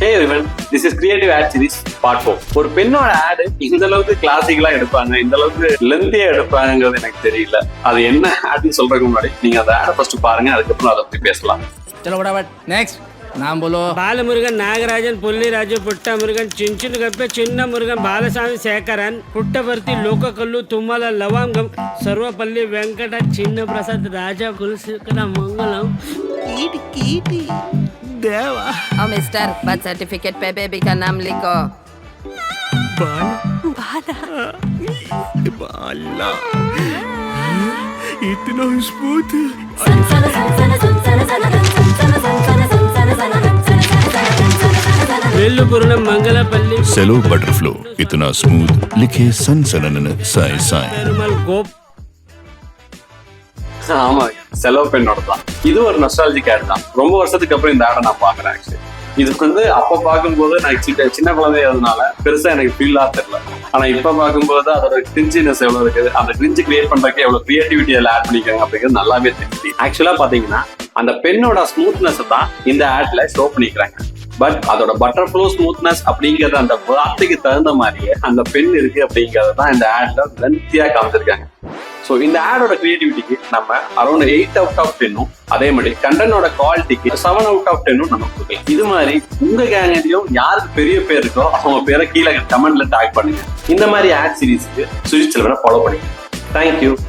Hey everyone, this is Creative Ad Series Part 4. ஒரு பெண்ணோட ஆடு இந்த அளவுக்கு கிளாசிக்கலா எடுப்பாங்க, இந்த அளவுக்கு லென்த்தியா எடுப்பாங்கிறது எனக்கு தெரியல. அது என்ன ஆட்னு சொல்றதுக்கு முன்னாடி நீங்க அந்த ஆடை ஃபர்ஸ்ட் பாருங்க, அதுக்கப்புறம் அதை பத்தி பேசலாம். चलो फटाफट नेक्स्ट नाम बोलो. బాలమురుగన్ నాగరాజన్ పుల్లిరాజు పుట్టమురుగన్ చించును గప్పే చిన్న మురుగన్ బాలస్వామి శేఖరన్ పుట్టపర్తి లోకకల్లు తుమ్మల లవంగం సర్వపల్లి వెంకట చిన్న ప్రసాద్ రాజా కులశేఖర మంగళం కీటి కీటి దేవా. और मिस्टर बर्थ सर्टिफिकेट पे बेबी का नाम लिखो. बाला इतना स्मूथ. वेल्लुपुरम मंगलपल्ली सेलो बटरफ्लो इतना स्मूथ लिखे सनसनन साय साय. पेरुमल गोप. ஆமா, செலவு பெண்ணோட தான். இது ஒரு நொஸ்டாலஜிக் ஆட் தான். ரொம்ப வருஷத்துக்கு அப்புறம் இந்த ஆடை நான் பாக்குறேன். ஆக்சுவலி இது அப்ப பார்க்கும்போது நான் சின்ன குழந்தையாதனால பெருசா எனக்கு ஃபீலா தெரியல. ஆனா இப்ப பார்க்கும்போது அதோட கிரிஞ்சினஸ் எவ்வளவு இருக்குது, அந்த கிரிஞ்சு கிரியேட் பண்றதுக்கு எவ்வளவு கிரியேட்டிவிட்டி அதில் ஆட் பண்ணிக்கிறாங்க அப்படிங்கிறது நல்லாவே தெரியுது. ஆக்சுவலா பாத்தீங்கன்னா அந்த பெண்ணோட ஸ்மூத்னஸ் தான் இந்த ஆட்ல ஷோ பண்ணிக்கிறாங்க. பட் அதோட பட்டர்ஃப்ளோ ஸ்மூத்னஸ் அப்படிங்கறது அந்த வார்த்தைக்கு தகுந்த மாதிரியே அந்த பெண் இருக்கு அப்படிங்கறது தான் இந்த ஆட்ல லென்த்தியா காமிச்சிருக்காங்க. ஸோ இந்த ஆடோட கிரியேட்டிவிட்டிக்கு நம்ம அரௌண்ட் 8 அவுட் ஆஃப் 10 அதே மாதிரி கண்டனோட குவாலிட்டிக்கு 7 அவுட் ஆஃப் 10 நம்ம கொடுக்கலாம். இது மாதிரி உங்க கேங்லயும் யாருக்கு பெரிய பேர் இருக்கோ அவங்க பேரை கீழே கமெண்ட்ல டாக் பண்ணுங்க. இந்த மாதிரி ஆட் சீரீஸ்க்கு சுஜித் செல்வனை ஃபாலோ பண்ணுங்க. தேங்க்யூ.